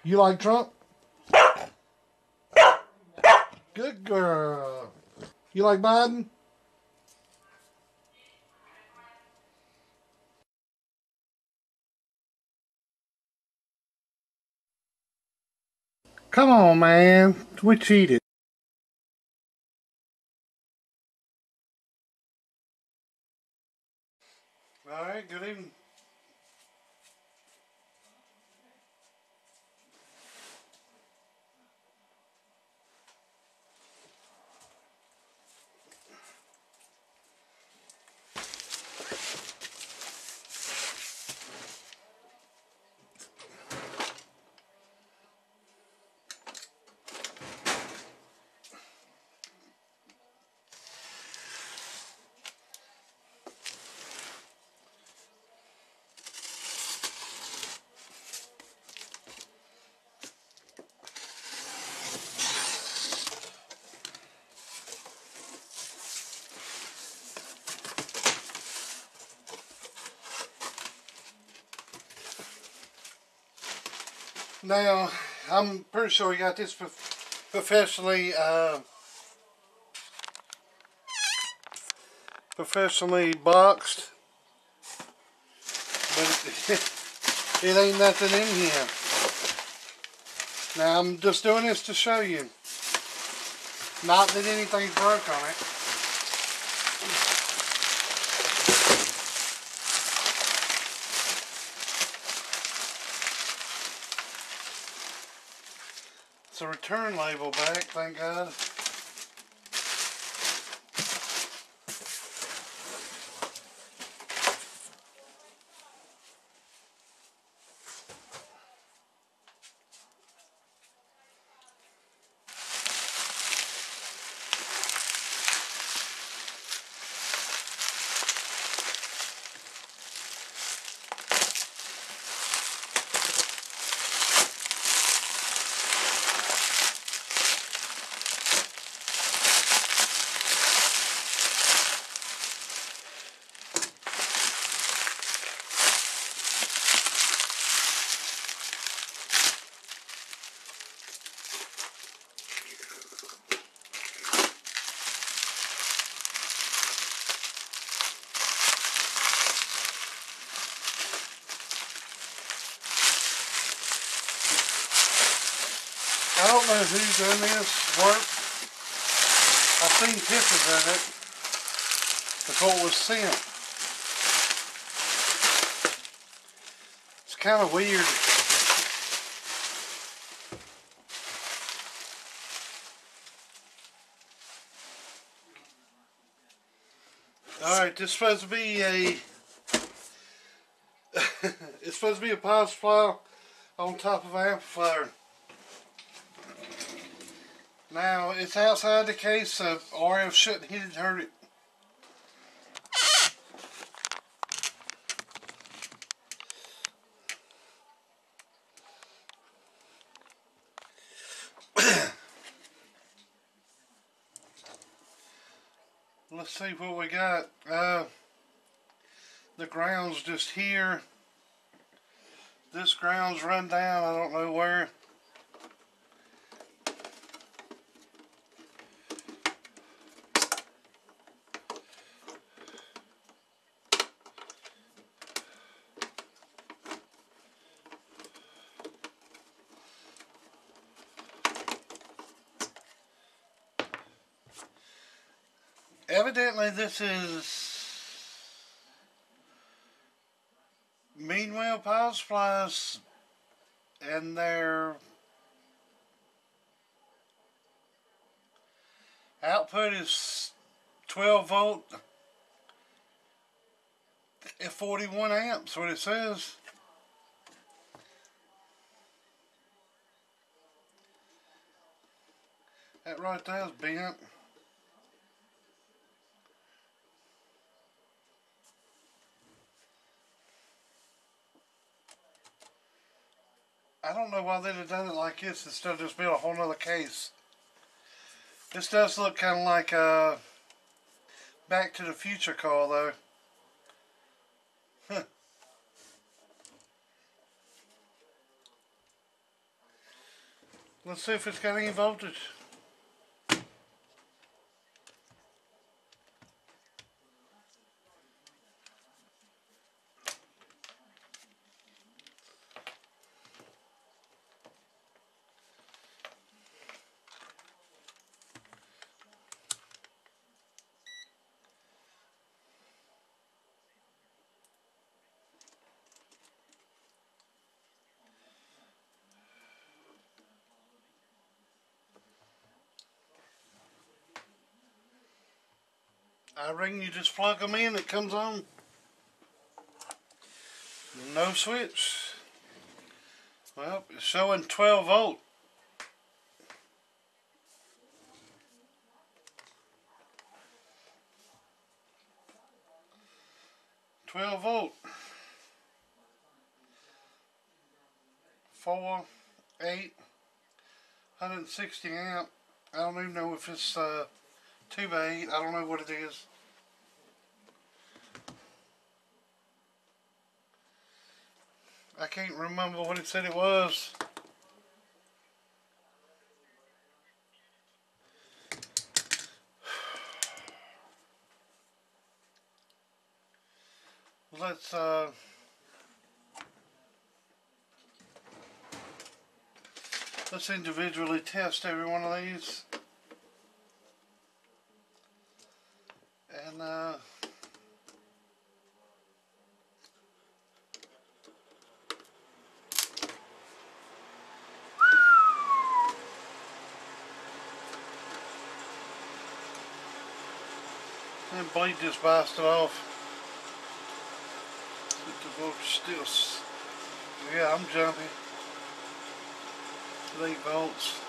You like Trump? Good girl. You like Biden? Come on, man. We cheated. All right, good evening. Now, I'm pretty sure we got this professionally boxed, but it ain't nothing in here. Now, I'm just doing this to show you. Not that anything's broke on it. It's a return label back, thank God. I don't know who's done this work. I've seen pictures of it before it was sent. It's kind of weird. Alright, this is supposed to be a it's supposed to be a power supply on top of an amplifier. Now, it's outside the case, so RF shouldn't hit it and hurt it. Let's see what we got. The ground's just here. This ground's run down, I don't know where. Evidently this is Meanwell power supplies, and their output is 12 volt at 41 amps, what it says. That right there is bent. I don't know why they'd have done it like this instead of just build a whole nother case. This does look kind of like a Back to the Future car though. Huh. Let's see if it's got any voltage. I reckon you just plug them in, it comes on. No switch. Well, it's showing 12 volt. 12 volt. 4, 8, 160 amp. I don't even know if it's 2 by 8. I don't know what it is. I can't remember what it said it was. Let's individually test every one of these. And that blade just busted off. The voltage still, yeah, I'm jumpy. 8 volts,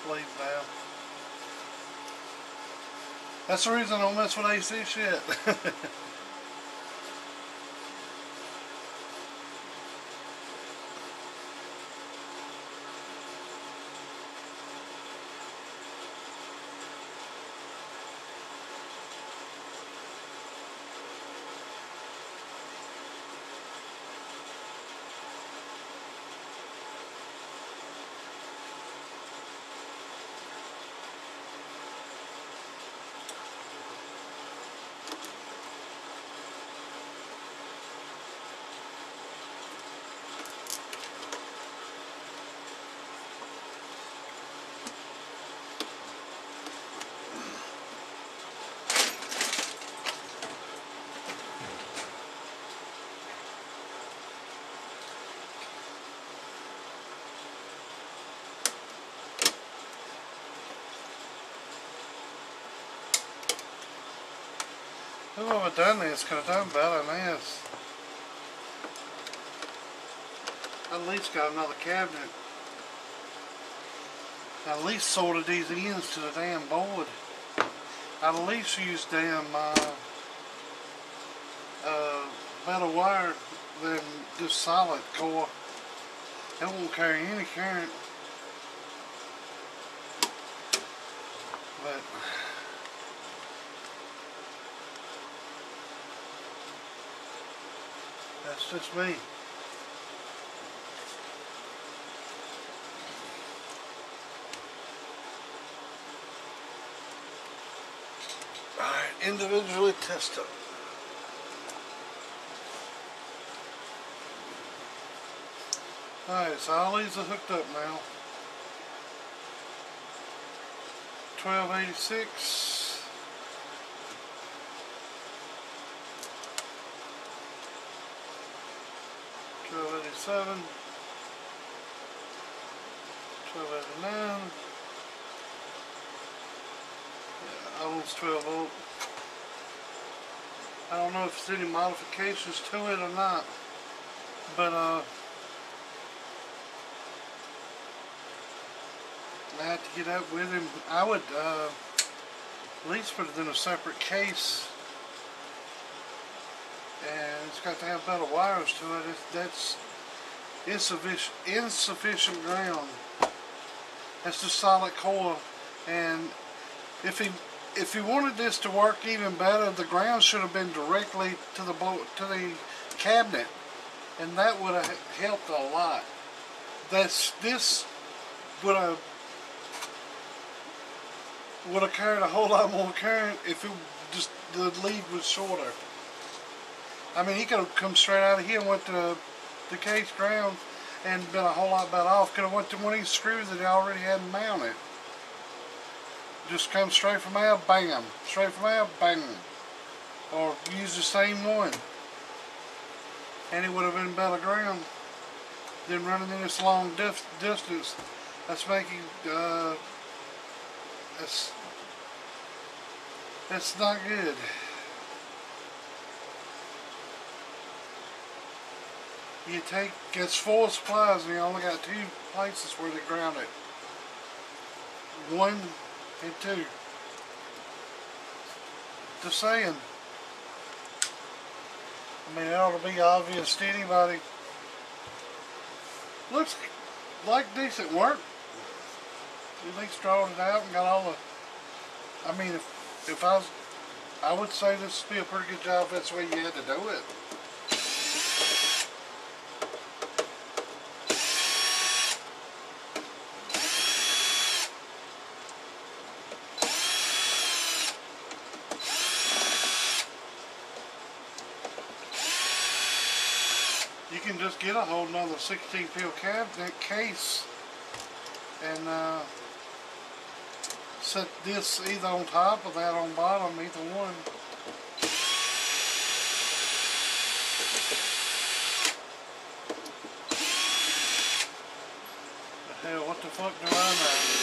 blade down. That's the reason I don't mess with AC shit. Whoever done this could have done better than this. At least got another cabinet. At least sorted these ends to the damn board. I'd at least use damn better wire than this solid core. It won't carry any current. But that's just me. Alright, individually test it. Alright, so all these are hooked up now. 1286. 1287. 1289. Yeah, almost 12 volt. I don't know if there's any modifications to it or not, but I had to get up with him. I would at least put it in a separate case, and it's got to have better wires to it. That's insufficient ground. That's just solid core, and if he wanted this to work even better, the ground should have been directly to the cabinet, and that would have helped a lot. This would have would have carried a whole lot more current if it just the lead was shorter. I mean, he could have come straight out of here and went to the case ground and been a whole lot better off. Could have went to one of these screws that he already had mounted. Just come straight from out, bam. Straight from out, bam. Or use the same one. And it would have been better ground than running in this long distance. That's making, that's not good. You take, it's full of supplies and you only got 2 places where they ground it. 1 and 2. Just saying. I mean, it ought to be obvious to anybody. Looks like decent work. At least drawn it out and got all the, I mean, if I would say this would be a pretty good job if that's the way you had to do it. You can just get a whole nother 16 peel cabinet case and set this either on top or that on bottom, either one. The hell, what the fuck do I know?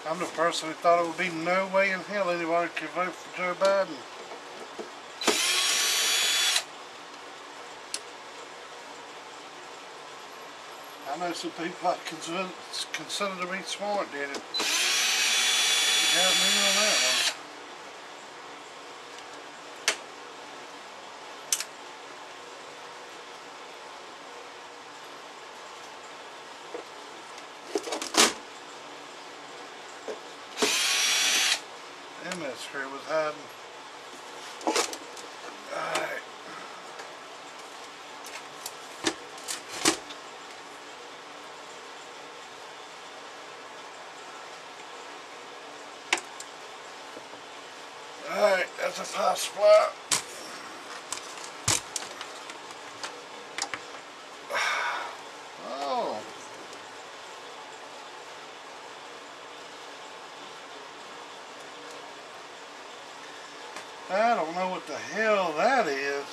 I'm the person who thought it would be no way in hell anybody could vote for Joe Biden. I know some people I consider to be smart did it. You got me on that one. And that screw was hiding. Alright. Alright, that's a power supply. Oh. I don't know what the hell that is.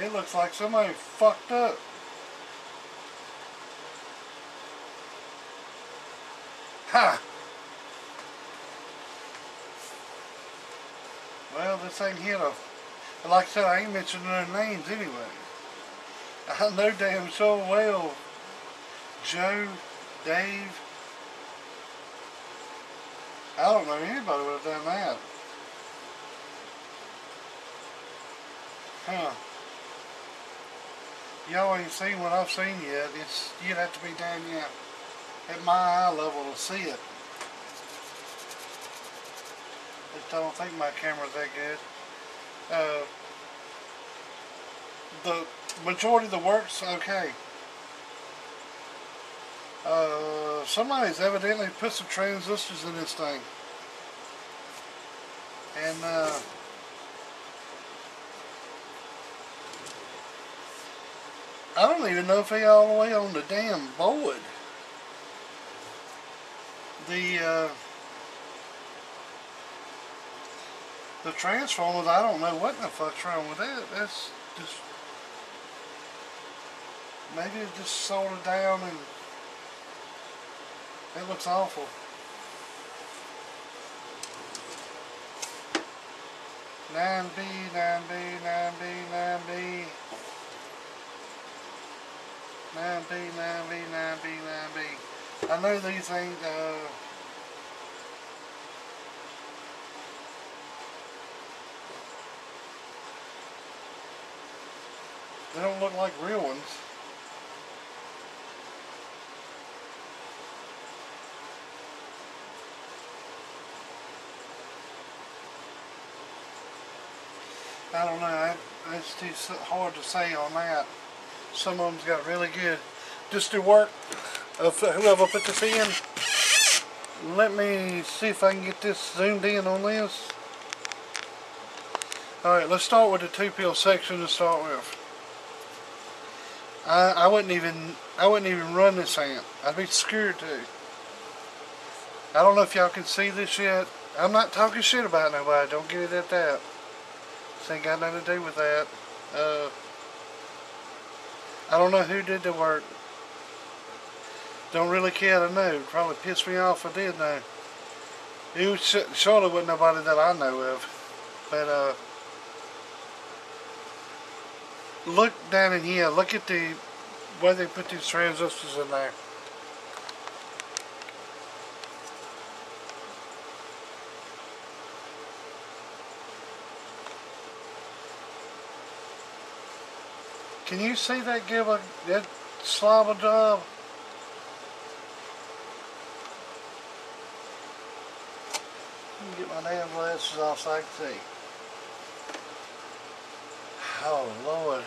It looks like somebody fucked up. Ha! Well, this ain't hit a... Like I said, I ain't mentioning their names anyway. I know damn sure well Joe, Dave... I don't know anybody would have done that. Huh. Y'all ain't seen what I've seen yet. You'd have to be down here at my eye level to see it. I don't think my camera's that good. The majority of the work's okay. Somebody's evidently put some transistors in this thing. And, I don't even know if they all the way on the damn board. The transformers, I don't know what the fuck's wrong with that. That's just... Maybe it just soldered down and... It looks awful. Nine B, 9B, 9B, 9B. 9B, 9B, 9B, 9B. I know these ain't They don't look like real ones. I don't know. It's too hard to say on that. Some of them's got really good. Just the work of whoever put this in. Let me see if I can get this zoomed in on this. Alright, let's start with the 2-pill section to start with. I wouldn't even run this ant. I'd be scared to. I don't know if y'all can see this yet. I'm not talking shit about nobody. Don't get it at that. This ain't got nothing to do with that. I don't know who did the work. Don't really care to know. It'd probably piss me off if I did know. It was surely wasn't nobody that I know of. But look down in here. Look at the way they put these transistors in there. Can you see that give that slob a job? Let me get my damn glasses off so I can see. Oh Lord.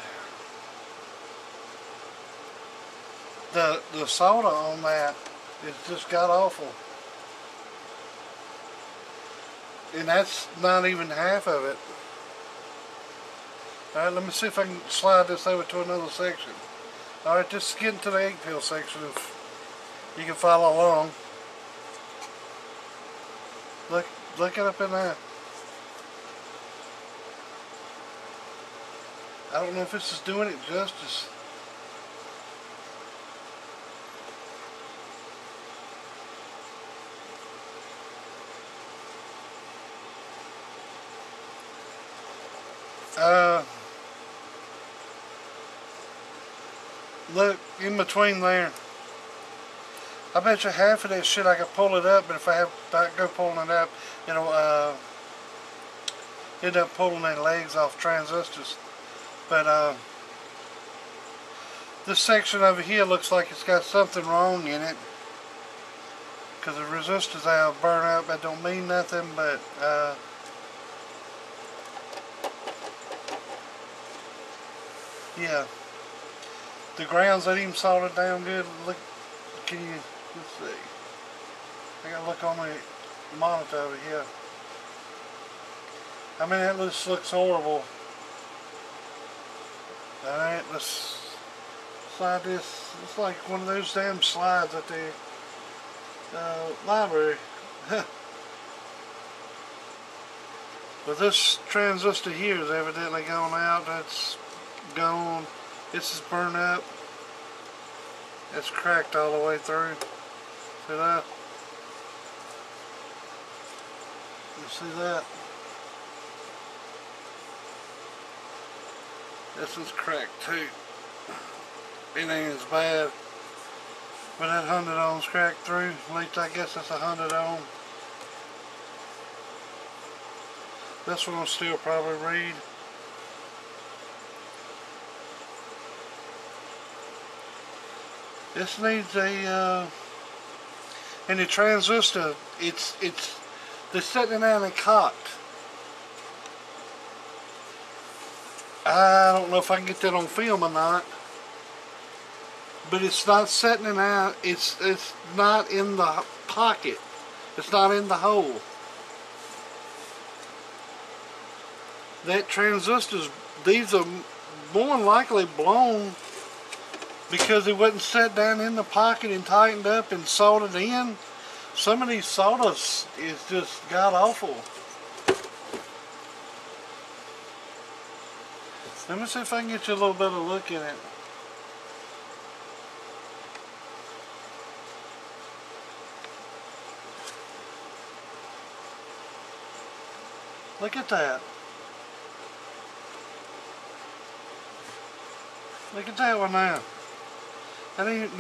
The solder on that is just god awful. And that's not even half of it. Alright, let me see if I can slide this over to another section. Alright, just get into the 8-pill section if you can follow along. Look it up in there. I don't know if this is doing it justice. Look, in between there. I bet you half of that shit I could pull it up, but if I go pulling it up, it'll end up pulling their legs off transistors. But this section over here looks like it's got something wrong in it, because the resistors have burnt up. That don't mean nothing, but yeah. The grounds ain't even soldered down good. Look, let's see. I gotta look on the monitor over here. I mean, that just looks horrible. Alright, let's slide this. It's like one of those damn slides at the library. But this transistor here is evidently gone out. That's gone. This is burned up. It's cracked all the way through. See that? You see that? This is cracked too. It ain't as bad. But that 100 ohms cracked through. At least I guess it's 100 ohm. This one will still probably read. This needs a and the transistor, they're sitting down and cocked. I don't know if I can get that on film or not, but it's not setting it out. It's not in the pocket. It's not in the hole. That transistors, these are more than likely blown because it wasn't set down in the pocket and tightened up and soldered in. Some of these solders is just god awful. Let me see if I can get you a little better look at it. Look at that. Look at that one now. That ain't,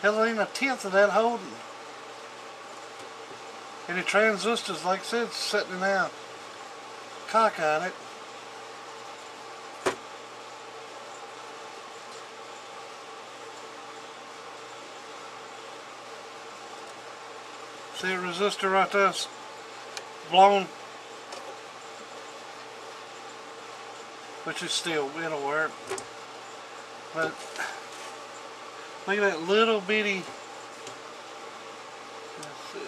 hell, ain't a tenth of that holding. And the transistors, like I said, sitting out. Cock on it. See the resistor right there? It's blown. Which is still, it'll work. But look at that little bitty. Let's see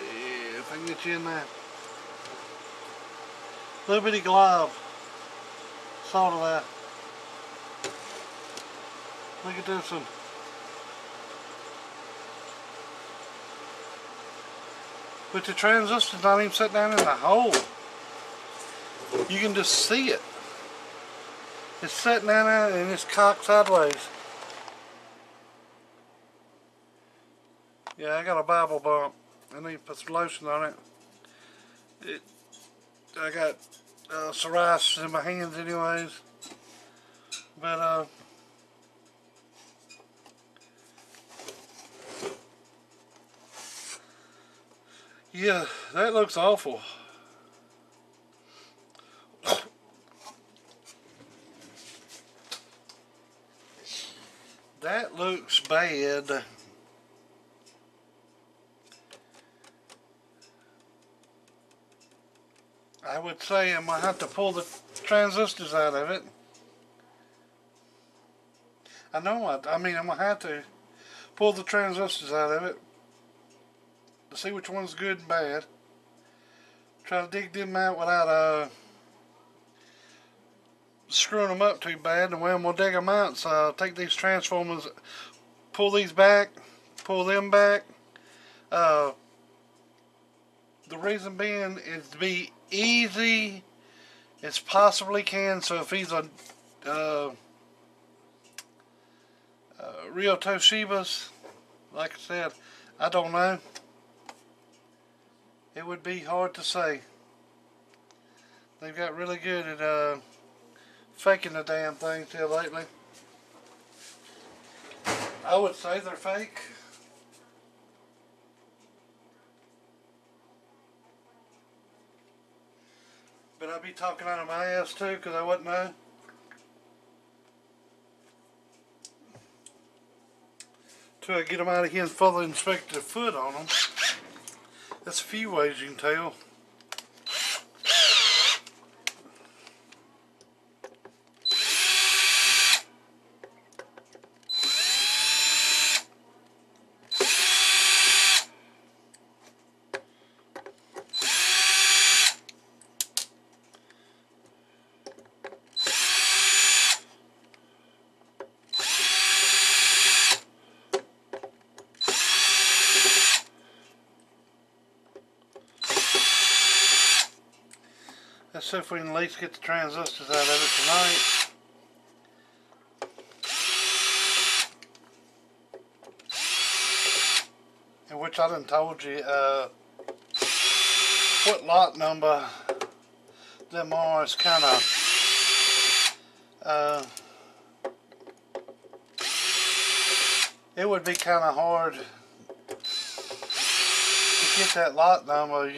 if I can get you in there. Little bitty glob. Salt of that. Look at this one. But the transistor's not even set down in the hole. You can just see it. It's sitting down there and it's cocked sideways. Yeah, I got a Bible bump. I need to put some lotion on it. I got psoriasis in my hands anyways. But yeah, that looks awful. That looks bad. I would say I'm going to have to pull the transistors out of it. I know I mean I'm going to have to pull the transistors out of it to see which one's good and bad. Try to dig them out without screwing them up too bad. And when we'll dig them out, so I'll take these transformers, pull these back, pull them back. The reason being is to be easy as possibly can. So if he's a real Toshibas, like I said, I don't know. It would be hard to say. They've got really good at faking the damn things here lately. I would say they're fake. But I'd be talking out of my ass too, because I wouldn't know. Till I get them out of here and further inspect the foot on them. That's a few ways you can tell. Let's see if we can at least get the transistors out of it tonight. In which I done told you what lot number them are. Is kind of it would be kind of hard to get that lot number.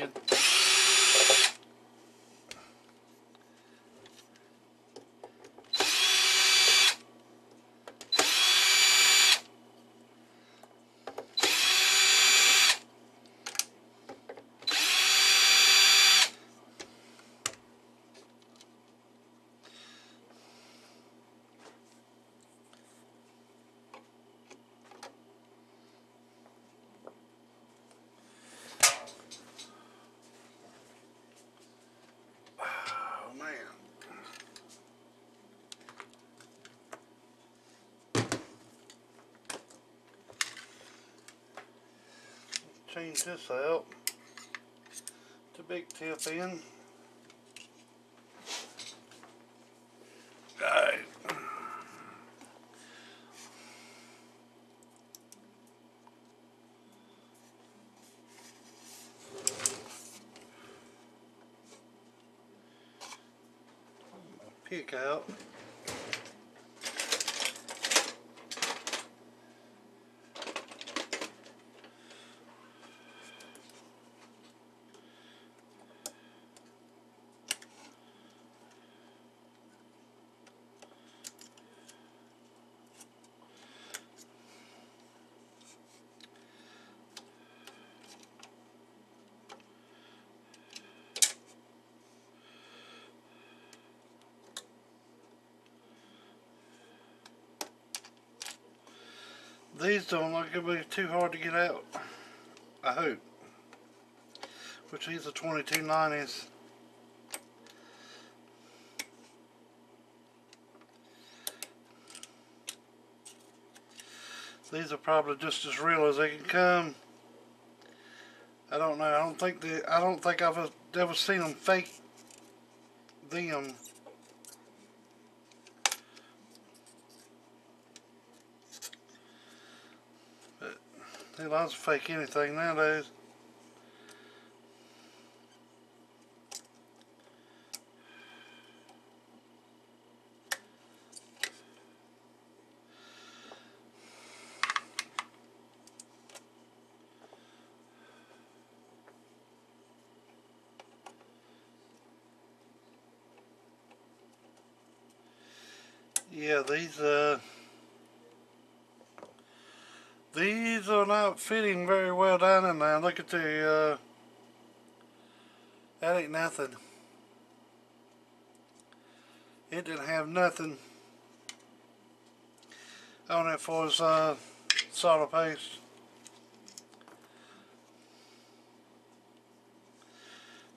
Change this out to big tip in. Alright. Pick out. These don't look like it'll be too hard to get out. I hope. Which these are 2290s. These are probably just as real as they can come. I don't know. I don't think I've ever seen them fake them. But they lots of fake anything nowadays. Yeah, these are not fitting very well down in there. Look at the, that ain't nothing. It didn't have nothing on it for its solder paste.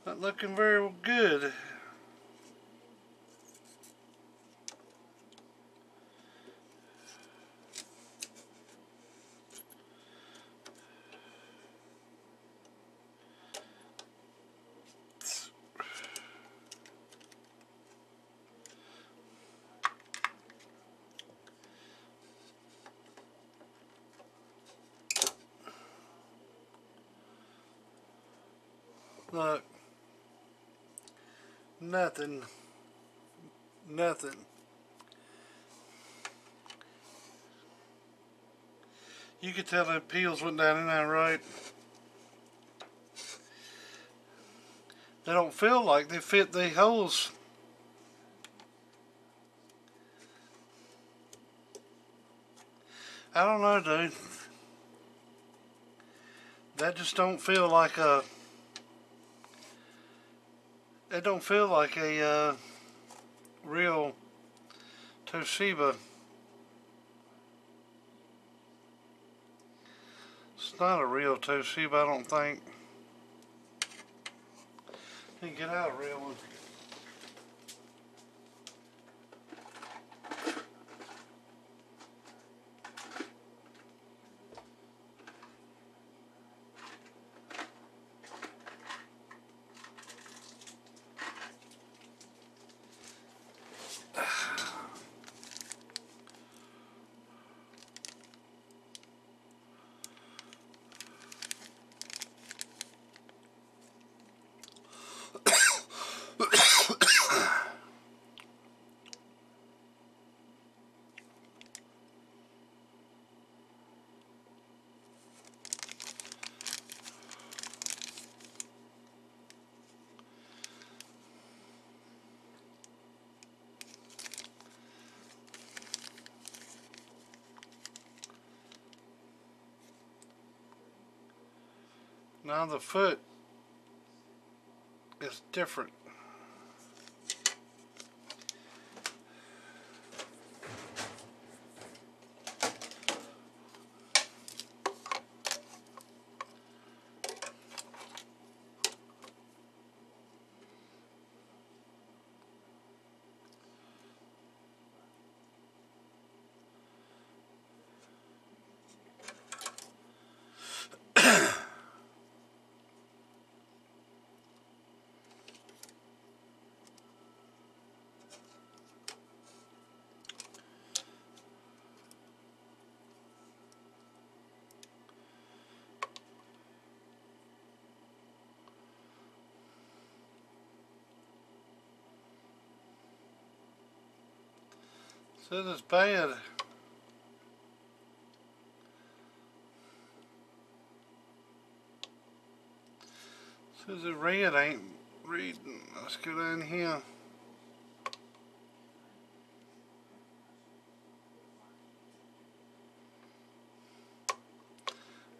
Not looking very good. Look, nothing. You could tell the peels went down in there, right? They don't feel like they fit the holes. I don't know, dude. That just don't feel like a... It don't feel like a real Toshiba. It's not a real Toshiba, I don't think. Can't get out a real one. Now the foot is different. Says it's bad. Says the red ain't reading. Let's go down here.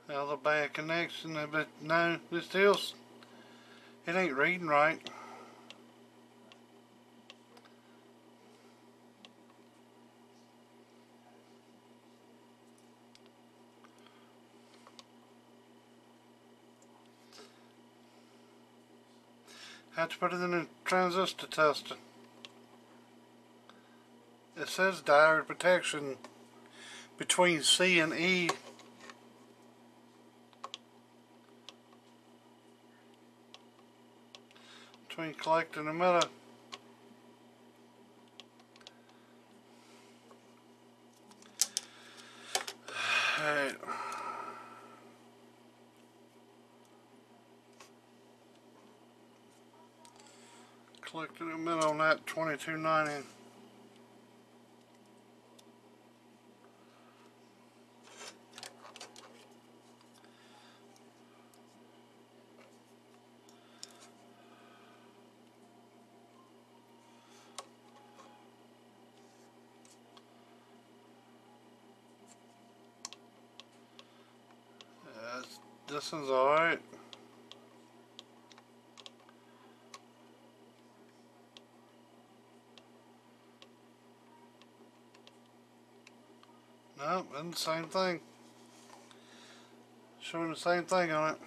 Now the bad connection, but no, it ain't reading right. Have to put it in a transistor tester. It says diode protection between C and E. Between collector and emitter. Alright. Collector and emitter on that 2290. This one's alright. No, and the same thing. Showing the same thing on it.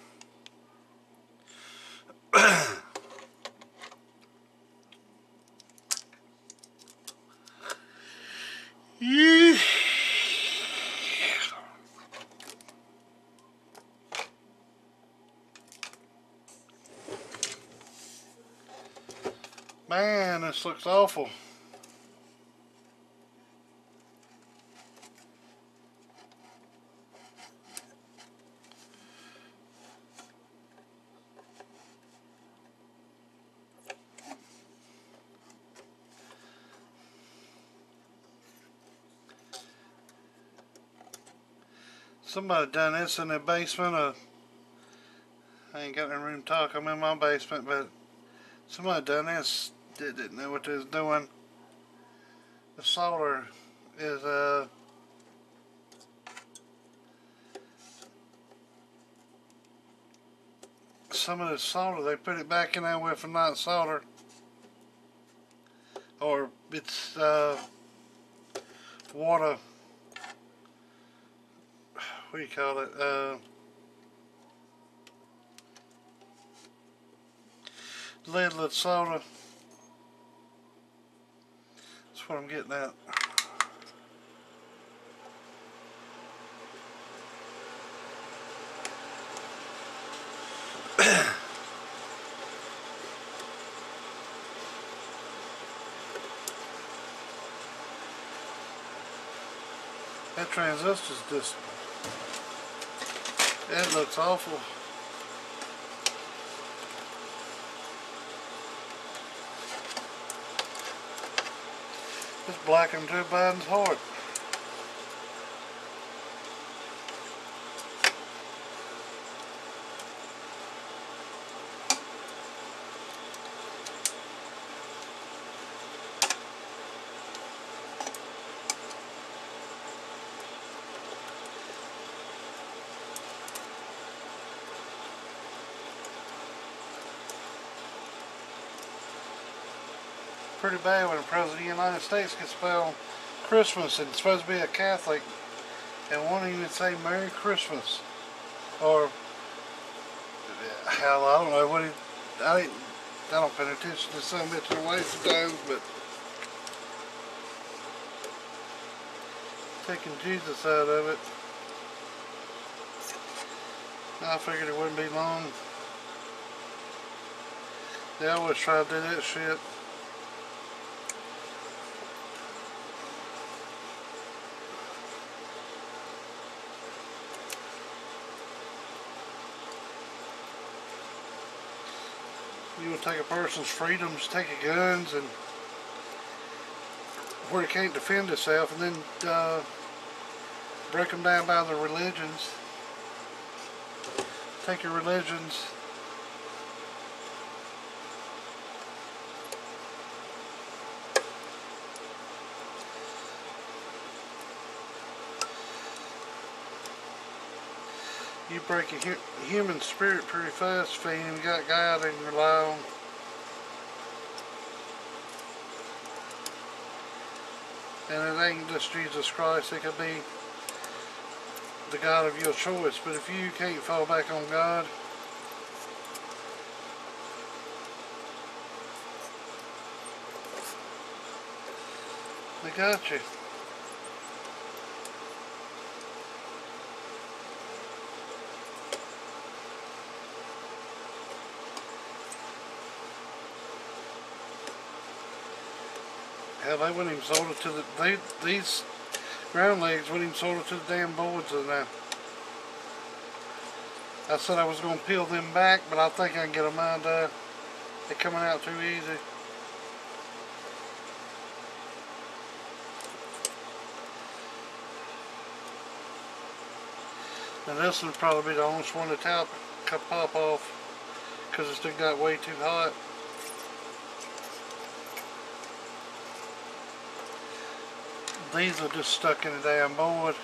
Yeah. Man, this looks awful. Somebody done this in their basement. I ain't got no room to talk. I'm in my basement, but somebody done this. Didn't know what they was doing. The solder is some of the solder they put it back in there with and not solder, or it's water. What do you call it? Leadless solder. That's what I'm getting at. That transistor's just, it looks awful. It's blackened Joe Biden's heart. Pretty bad when the President of the United States can spell Christmas and it's supposed to be a Catholic and won't even say Merry Christmas. Or, hell, I don't know what he, I don't pay attention to some bits of the way sometimes, but taking Jesus out of it, I figured it wouldn't be long. They always try to do that shit. You will take a person's freedoms, take your guns, and where he can't defend himself, and then break them down by the religions. Take your religions. You break a human spirit pretty fast if you ain't got God and rely on. And it ain't just Jesus Christ, it could be the God of your choice. But if you can't fall back on God, They got you. Hell, they wouldn't even sold it to the, these ground legs wouldn't even sold it to the damn boards in there. I said I was going to peel them back, but I think I can get them undone. They're coming out too easy. And this would probably be the only one to pop off because it still got way too hot. These are just stuck in the damn board.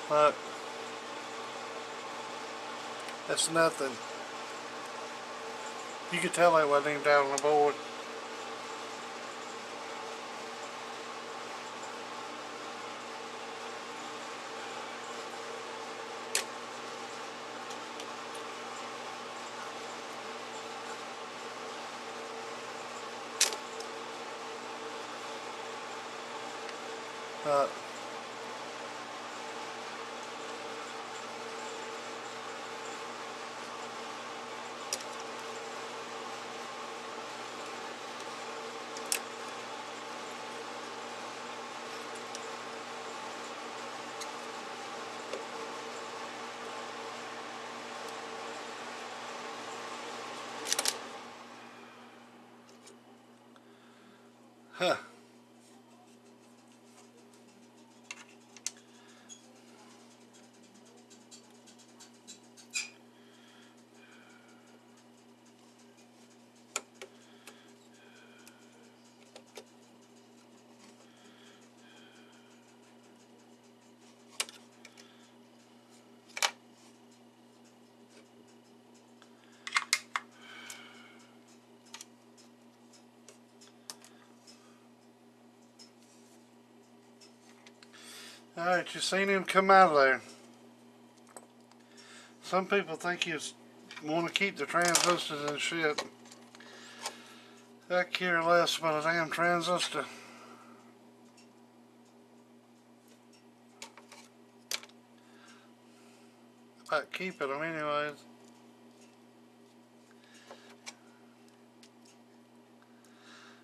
Look, that's nothing. You could tell that wasn't even down on the board. Huh. Alright, you seen him come out of there. Some people think you want to keep the transistors and shit. I care less about a damn transistor. About keeping them anyways.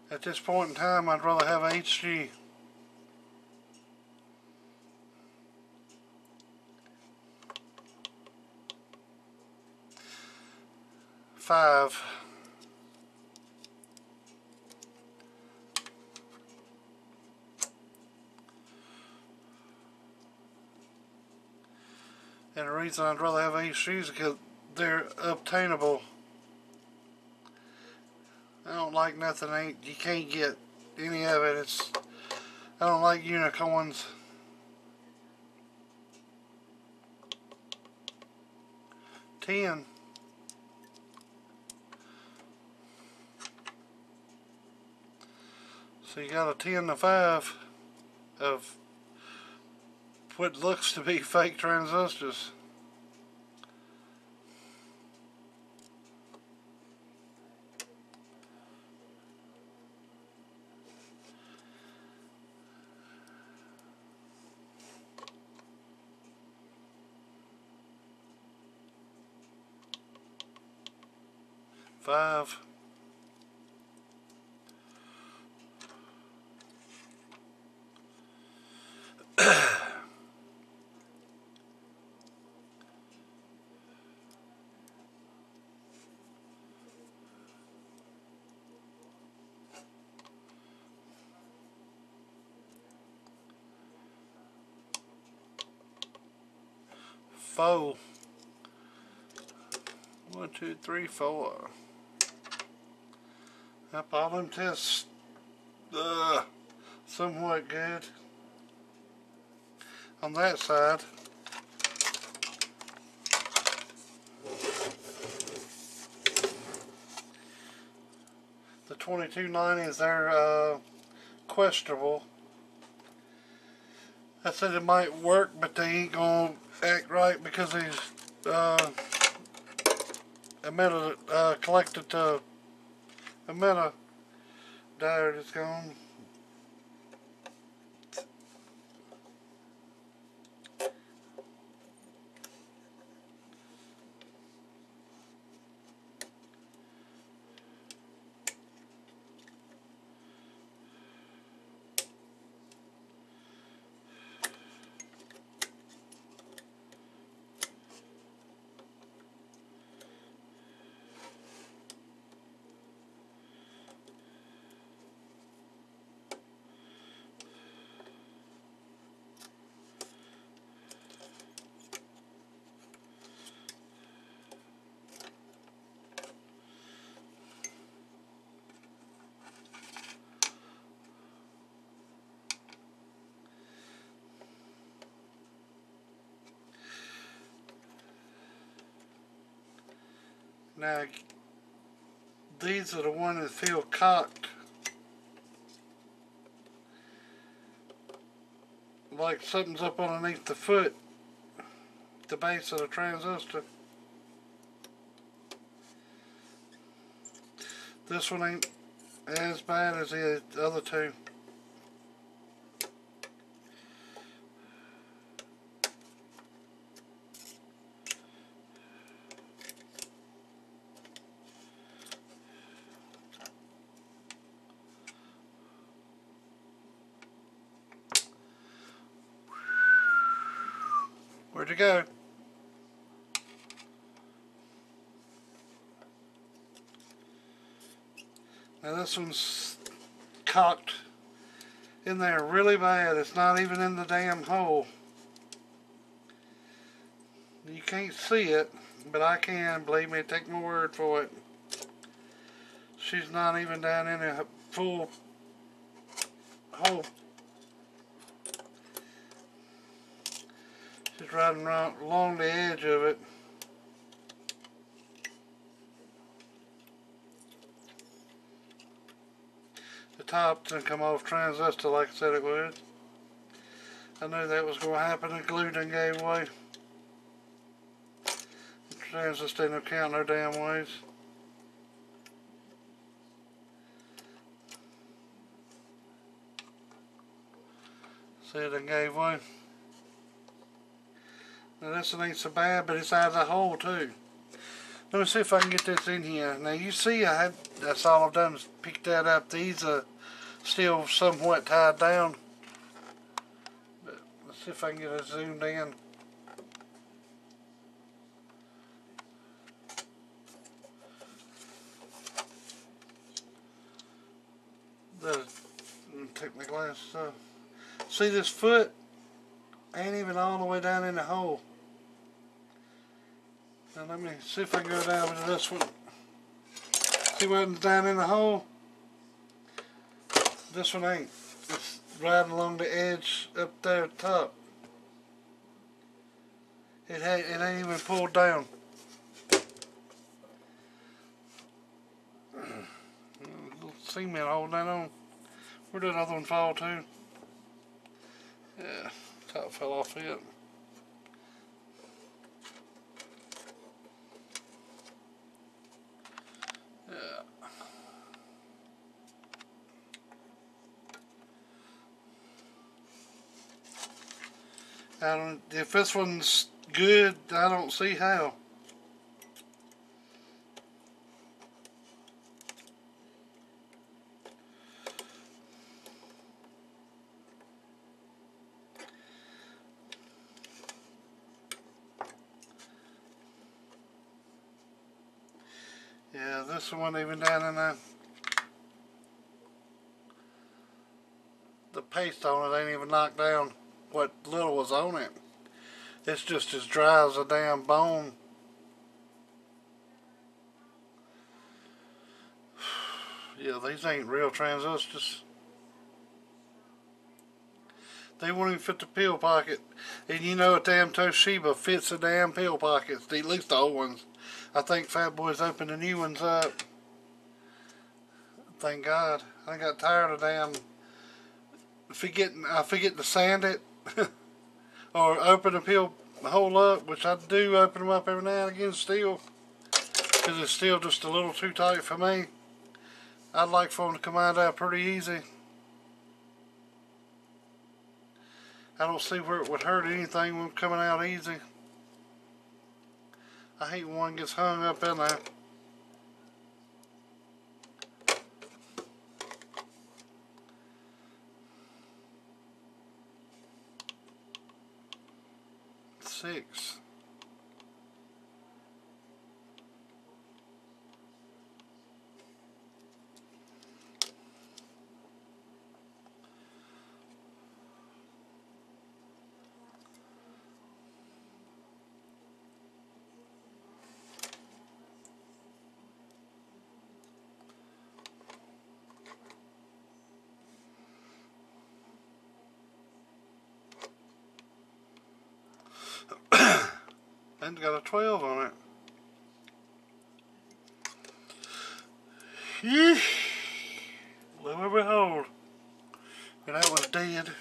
At this point in time, I'd rather have an HG. Five. And the reason I'd rather have HGs is because they're obtainable. I don't like nothing you can't get any of it. I don't like unicorns. $10. So you got a 10 to 5 of what looks to be fake transistors. Five. Four. 1, 2, 3, 4. Yep, all them tests somewhat good. On that side, the 2290s, they're questionable. I said it might work, but they ain't gonna act right because these emitter collected to emitter diode is gone. Now, these are the ones that feel cocked, like something's up underneath the foot, the base of the transistor. This one ain't as bad as the other two. Where'd you go? Now this one's cocked in there really bad. It's not even in the damn hole. You can't see it, but I can. Believe me, take my word for it. She's not even down in a full hole. She's riding right along the edge of it. The top didn't come off transistor like I said it would. I knew that was going to happen. The glue done gave way. The transistor didn't count no damn ways. See, it done gave way. Now this one ain't so bad, but it's out of the hole too. Let me see if I can get this in here. Now you see that's all I've done is pick that up. These are still somewhat tied down. But let's see if I can get it zoomed in. Take my glasses off. See this foot? Ain't even all the way down in the hole. Now let me see if I can go down to this one. See what's down in the hole? This one ain't. It's right along the edge up there at the top. It ain't even pulled down. Little cement holding that on. Where did the other one fall to? Yeah, top fell off it. If this one's good, I don't see how. Yeah, this one even down in the paste on it ain't even knocked down what little was on it. It's just as dry as a damn bone. Yeah, these ain't real transistors. They won't even fit the pill pocket. And you know a damn Toshiba fits a damn pill pocket. At least the old ones. I think Fat Boy's opened the new ones up. Thank God. I got tired of damn I forget to sand it or open the peel hole up, which I do open them up every now and again still, because it's still just a little too tight for me. I'd like for them to come out pretty easy. I don't see where it would hurt anything when coming out easy. I hate when one gets hung up in there. Six. And got a 12 on it. Yeesh. Lo and behold. And that was dead.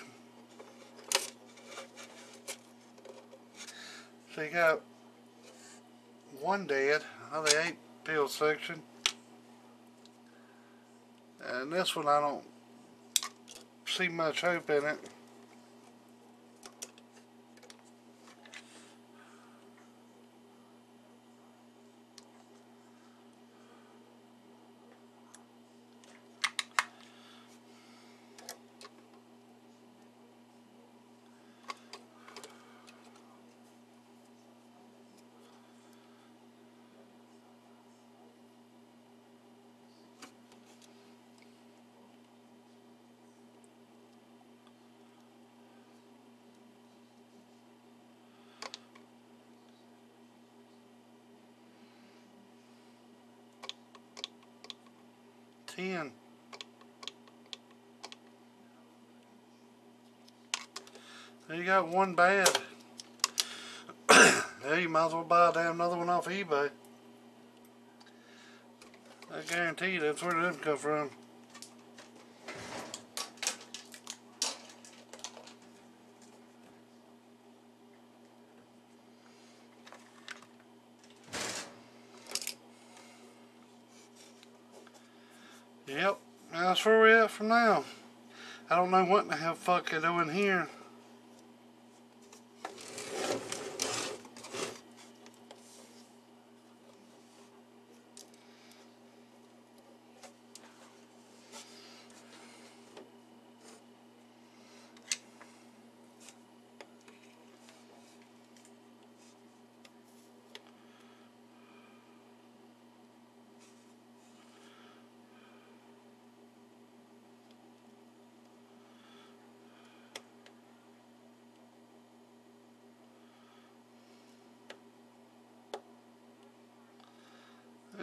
So you got one dead out of the 8 peel section. And this one I don't see much hope in it. Ten. You got one bad. Yeah, you might as well buy a damn another one off eBay. I guarantee that's where them come from. Yep, that's where we're at from now. I don't know what in the hell fuck they're doing here.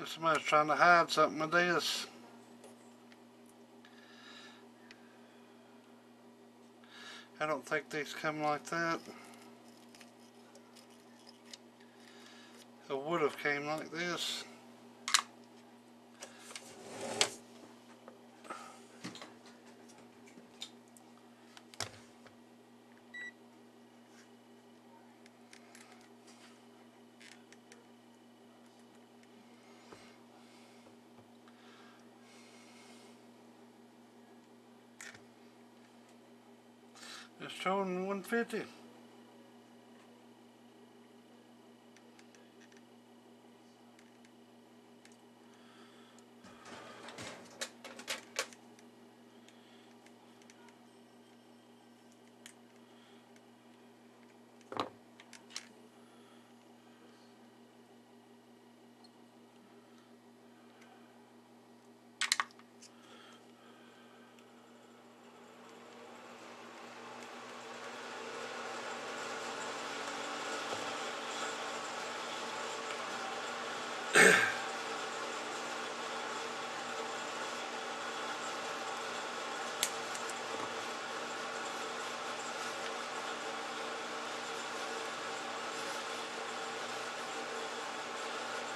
Somebody's trying to hide something with this. I don't think these come like that. It would have came like this. It's showing 150.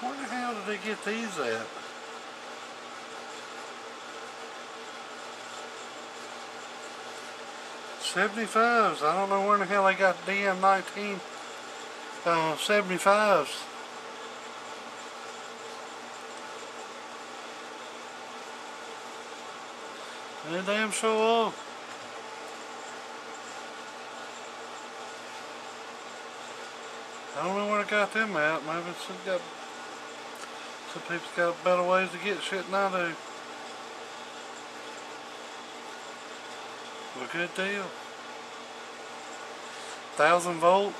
Where the hell did they get these at? 75s. I don't know where in the hell they got DM19 75s. They damn sure are. I don't know where they got them at. Maybe some people's got better ways to get shit than I do. A good deal. 1000-volt.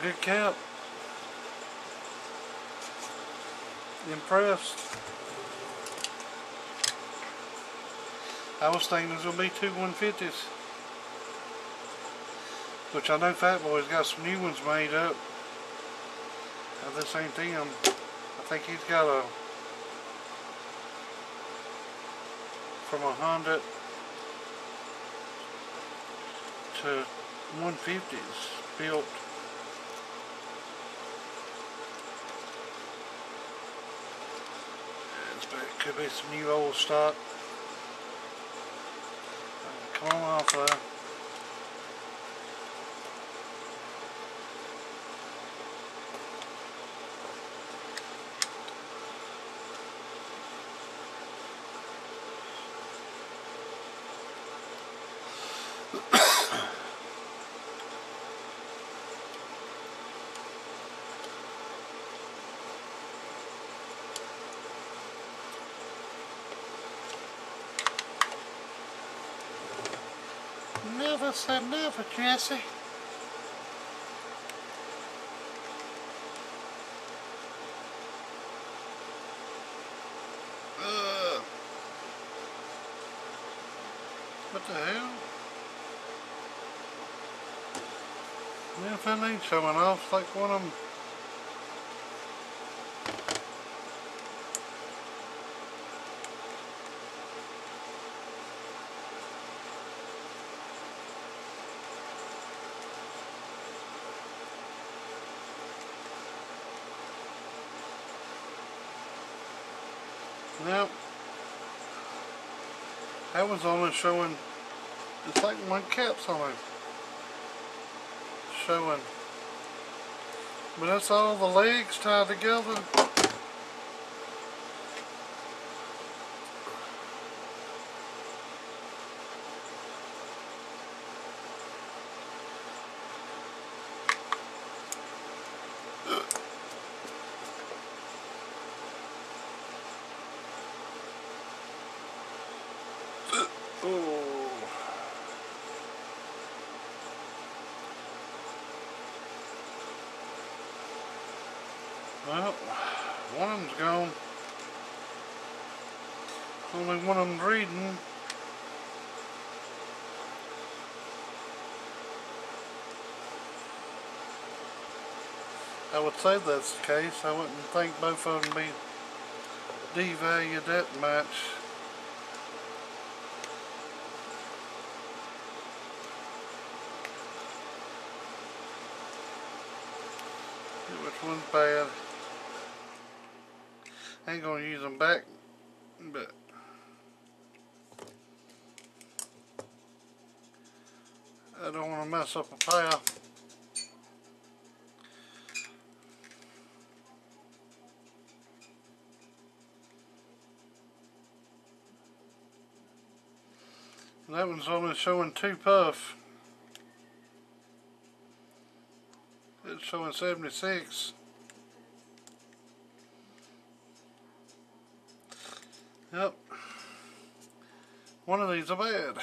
Good cap. Impressed. I was thinking it was going to be two 150s. Which I know Fat Boy's got some new ones made up. Now this ain't them. I think he's got a from 100 to 150s built. Could be some new old stock. Come on off there. Never say never, Jesse. What the hell? Yeah, if that ain't showing off, it's like one of them. Yep. That was only showing, it's like one cap's only showing. But that's all the legs tied together. Well, one of them's gone. Only one of them's reading. I would say that's the case. I wouldn't think both of them be devalued that much. Which one's bad? I ain't gonna use them back, but I don't want to mess up a pair. That one's only showing 2 puff. It's showing 76. Yep. One of these are bad.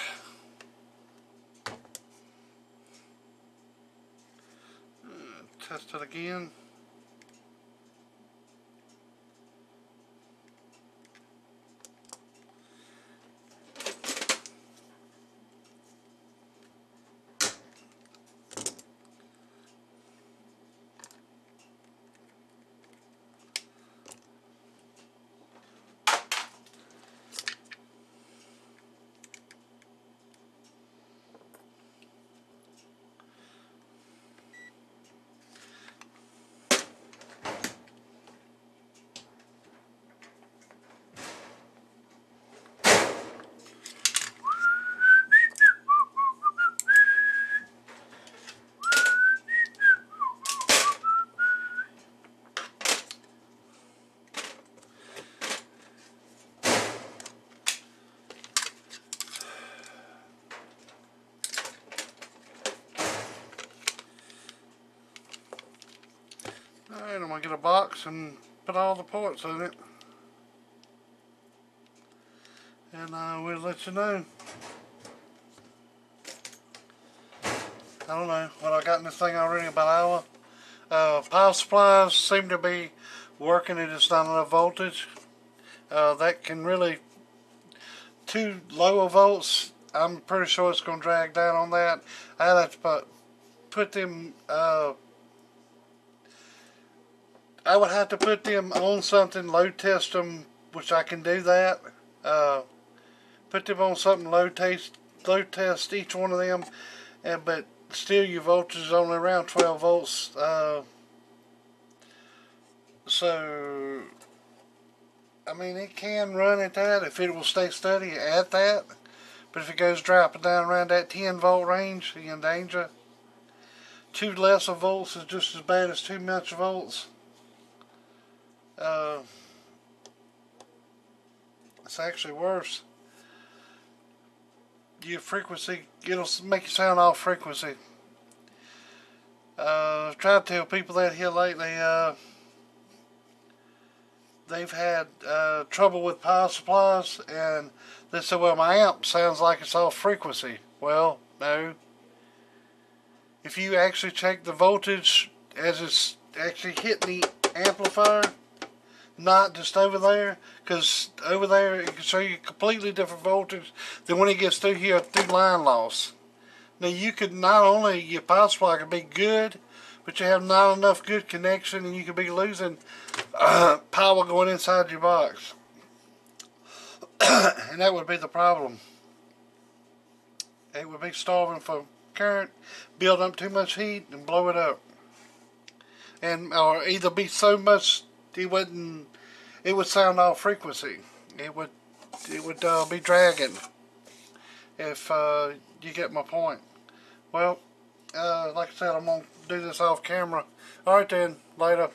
Test it again. get a box and put all the ports in it, and we'll let you know. I don't know what I got in this thing already, about an hour. Power supplies seem to be working, it is not enough voltage. That can really, too lower volts, I'm pretty sure it's going to drag down on that. I'd have to put them, I would have to put them on something, load test them, which I can do that. Put them on something, load test each one of them, but still your voltage is only around 12 volts. So, I mean, it can run at that if it will stay steady at that. But if it goes dropping down around that 10 volt range, you're in danger. Too less of volts is just as bad as too much volts. It's actually worse. Your frequency, it'll make you sound off frequency. I've tried to tell people that here lately. They've had trouble with power supplies, and they said, well, my amp sounds like it's off frequency. Well, no. If you actually check the voltage as it's actually hitting the amplifier, not just over there, because over there it can show you completely different voltage than when it gets through here through line loss. Now you could not only, your power supply could be good, but you have not enough good connection, and you could be losing power going inside your box. And that would be the problem. It would be starving for current, build up too much heat and blow it up. And or either be so much it would sound off frequency. It would be dragging, if you get my point. Well, like I said, I'm going to do this off camera. Alright then, later.